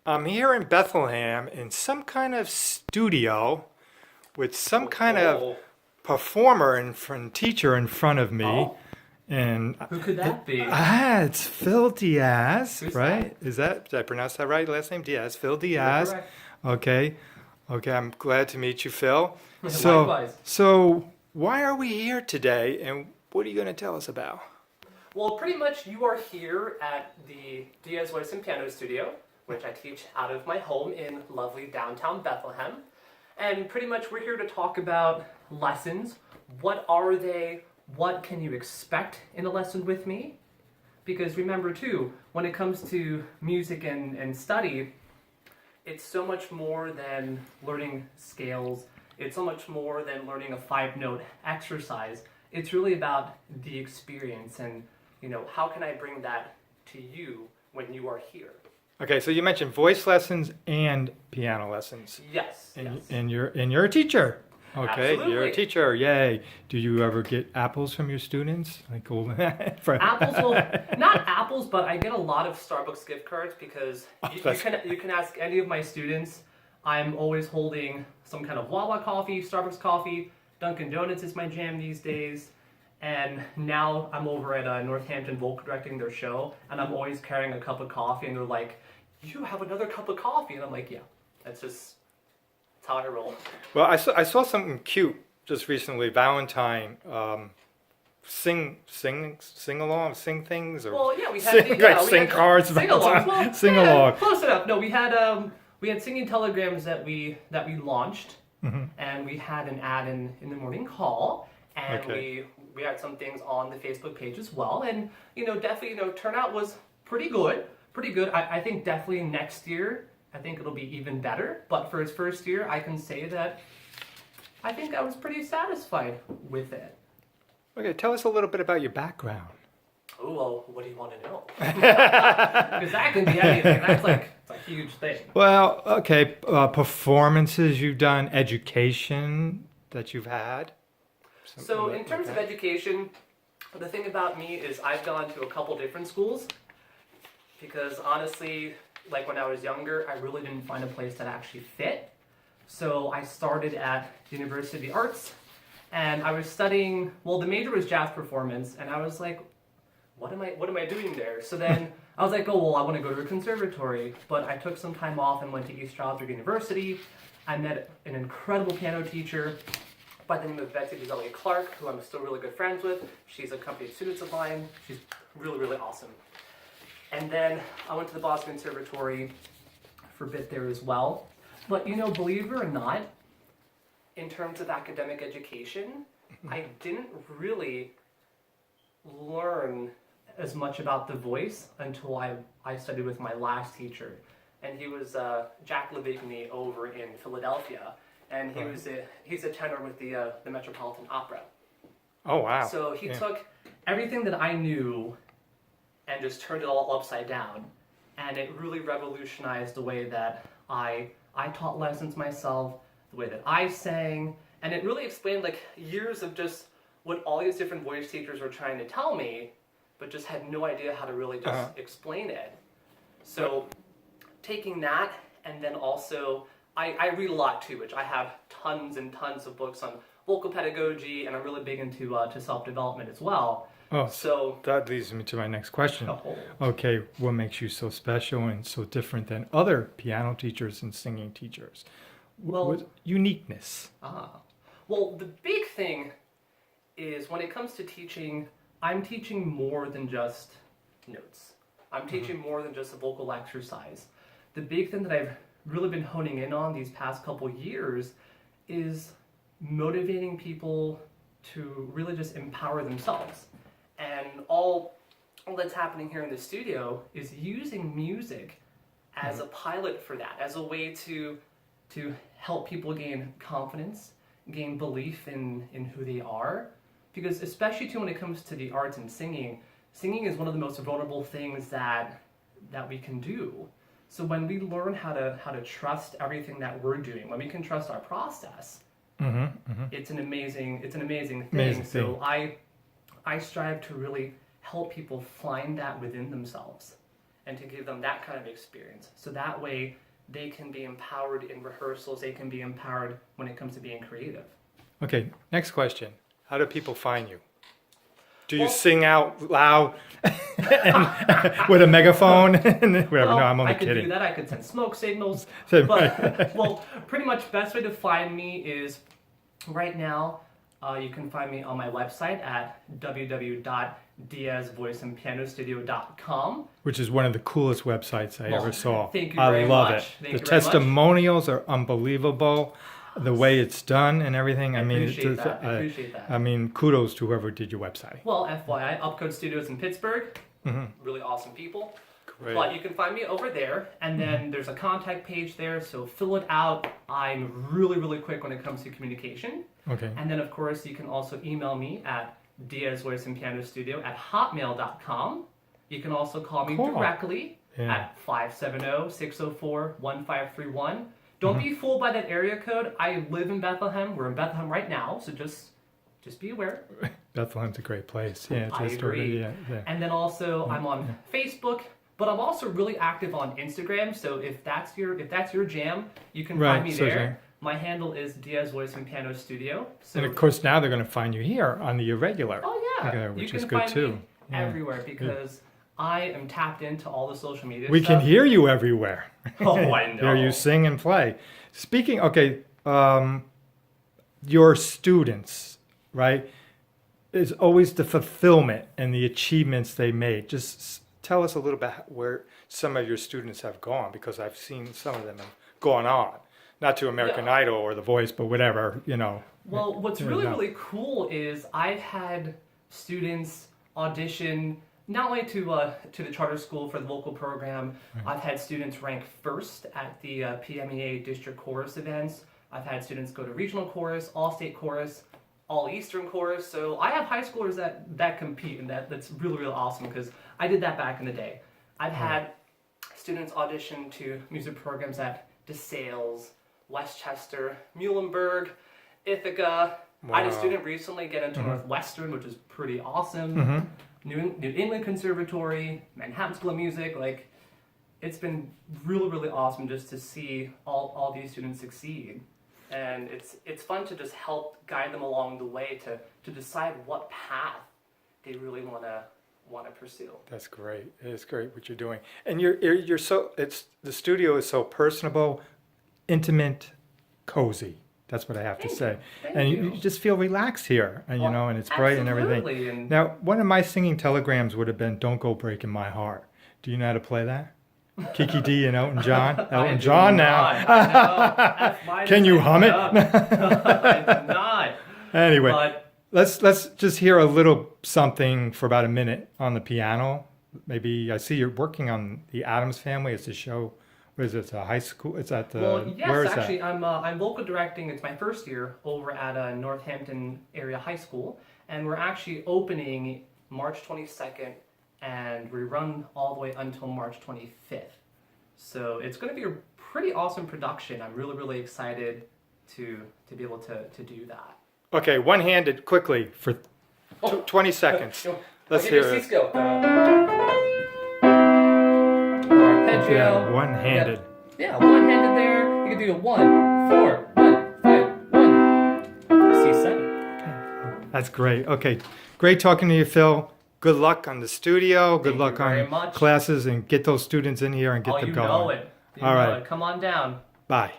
I'm here in Bethlehem in some kind of studio with some kind of Oh, performer and teacher in front of me. oh, And who could that be? it's Phil Diaz, Who's that? right? Did I pronounce that right? Last name Diaz, Phil You're Diaz. correct. Okay. Okay, I'm glad to meet you, Phil. So, Likewise. so why are we here today and what are you going to tell us about? Well, pretty much you are here at the Diaz Voice and Piano Studio, which I teach out of my home in lovely downtown Bethlehem. And pretty much we're here to talk about lessons. What are they? What can you expect in a lesson with me? Because remember too, when it comes to music and study, it's so much more than learning scales. It's so much more than learning a 5-note exercise. It's really about the experience and, how can I bring that to you when you are here? Okay, so you mentioned voice lessons and piano lessons. Yes, And, yes. and you're a teacher. Okay, you're a Absolutely. teacher. Yay. Do you ever get apples from your students? Like oh, for- Apples, well, not apples, but I get a lot of Starbucks gift cards because you that's- can ask any of my students. I'm always holding some kind of Wawa coffee, Starbucks coffee. Dunkin' Donuts is my jam these days. And now I'm over at Northampton Vocal directing their show, and I'm always carrying a cup of coffee, and they're like, "You have another cup of coffee?" And I'm like, "Yeah, that's how I roll." Well, I saw something cute just recently. Valentine, sing along, sing things, or Well, yeah, we had sing, yeah, like we sing had cards. sing-alongs. Valentine, Well, sing yeah, along. close enough. No, we had singing telegrams that we launched, and we had an ad in the morning call, and Okay. we had some things on the Facebook page as well, and definitely turnout was pretty good, pretty good. I think definitely next year I think it'll be even better, but for its first year I can say that I think I was pretty satisfied with it. Okay, tell us a little bit about your background. Oh, well, what do you want to know? Because that can be anything. It's a huge thing. Well, okay, performances you've done, education that you've had. So Something in terms like of education, the thing about me is I've gone to a couple different schools because honestly, like when I was younger, I really didn't find a place that actually fit. So I started at the University of the Arts and I was studying, well, the major was jazz performance, and I was like, what am I doing there? So then I was like, oh, well, I want to go to a conservatory, but I took some time off and went to East Stroudsburg University. I met an incredible piano teacher by the name of Betsy Giselle Clark, who I'm still really good friends with. She's a company student of mine. She's really, really awesome. And then I went to the Boston Conservatory for a bit there as well. But believe it or not, in terms of academic education, I didn't really learn as much about the voice until I studied with my last teacher. And he was Jack Levigny over in Philadelphia. And he's a tenor with the Metropolitan Opera. Oh, wow. So he Yeah. took everything that I knew and just turned it all upside down. And it really revolutionized the way that I taught lessons myself, the way that I sang, and it really explained like years of just what all these different voice teachers were trying to tell me, but just had no idea how to really just explain it. So taking that, and then also I read a lot too, which I have tons and tons of books on vocal pedagogy, and I'm really big into to self-development as well. Oh, So, that leads me to my next question. oh, Okay, what makes you so special and so different than other piano teachers and singing teachers? Well- Uniqueness. well, the big thing is when it comes to teaching, I'm teaching more than just notes. I'm teaching more than just a vocal exercise. The big thing that I've really been honing in on these past couple years is motivating people to really just empower themselves. And all that's happening here in the studio is using music as a pilot for that, as a way to help people gain confidence, gain belief in who they are. Because especially too when it comes to the arts and singing is one of the most vulnerable things that we can do. So when we learn how to trust everything that we're doing, when we can trust our process, it's an amazing thing. Amazing So thing. I strive to really help people find that within themselves and to give them that kind of experience. So that way they can be empowered in rehearsals, they can be empowered when it comes to being creative. Okay, next question. How do people find you? Do you Well- sing out loud and, with a megaphone? And whatever. Well, No, I'm only I could kidding. do that, I could send smoke signals. So, But, well, pretty much best way to find me is right now, you can find me on my website at www.diazvoiceandpianostudio.com. which is one of the coolest websites I Well, ever saw. thank you I very love much. it. Thank The you very much. testimonials are unbelievable. The way it's done and everything. I mean, Appreciate that. I appreciate that. I mean, kudos to whoever did your website. Well, FYI, Upcode Studios in Pittsburgh, Mhm. really awesome people. Great. But you can find me over there, and then there's a contact page there, so fill it out. I'm really, really quick when it comes to communication. Okay. And then, of course, you can also email me at diazvoiceandpianostudio@hotmail.com. You can also call me Cool. directly Yeah. at 570-604-1531. Don't be fooled by that area code. I live in Bethlehem. We're in Bethlehem right now, so just be aware. Bethlehem's a great place. Yeah, it's I historic. agree. Yeah, yeah. And then also, I'm on Facebook, but I'm also really active on Instagram. So if that's your jam, you can Right, find me so there. yeah. My handle is Diaz Voice and Piano Studio. So And of course, now they're going to find you here on the irregular. oh yeah, Okay, you which can is good find too. me Yeah. everywhere because I am tapped into all the social media. We stuff. can hear you everywhere. Oh, I know. Hear you sing and play. Speaking, okay, your students, right? Is always the fulfillment and the achievements they made. Just tell us a little bit where some of your students have gone, because I've seen some of them have gone on, not to American Yeah. Idol or The Voice, but whatever, you know. Well, what's Yeah, really, no. really cool is I've had students audition not only to the charter school for the local program. I've had students rank first at the PMEA district chorus events. I've had students go to regional chorus, all-state chorus, all-eastern chorus. So I have high schoolers that compete, and that's really, really awesome because I did that back in the day. I've had students audition to music programs at DeSales, Westchester, Muhlenberg, Ithaca. I had a Wow. student recently get into Northwestern, which is pretty awesome. Mhm. New England Conservatory, Manhattan School of Music. Like, it's been really, really awesome just to see all these students succeed. And it's fun to just help guide them along the way to decide what path they really want to pursue. That's great. It's great what you're doing. And you're so, the studio is so personable, intimate, cozy. That's what I have to Thank say. you. Thank And you. you just feel relaxed here, and you Oh, know, and it's bright and everything. Absolutely. And Now, one of my singing telegrams would have been "Don't Go Breaking My Heart." Do you know how to play that? Kiki D and Elton John. I Elton do John not. now. I know. That's my Can you hum it? I do not. Anyway, But let's just hear a little something for about a minute on the piano. Maybe I see you're working on the Addams Family. It's a show. What is it? It's a high school. It's at the. well, yes, where is actually, that? I'm vocal directing. It's my first year over at Northampton area high school, and we're actually opening March 22nd, and we run all the way until March 25th. So it's going to be a pretty awesome production. I'm really, really excited to be able to do that. Okay, one-handed, quickly for 20 seconds. Let's hear it. Go. Arpeggio. Yeah, one-handed. Yeah, one-handed there. You can do a 1, 4, 1, 5, 1. C7. That's great. Okay, great talking to you, Phil. Good luck on the studio. Good Thank luck you very on much. classes, and get those students in here and get Oh, them you going. know it. You All know right. it. Come on down. Bye.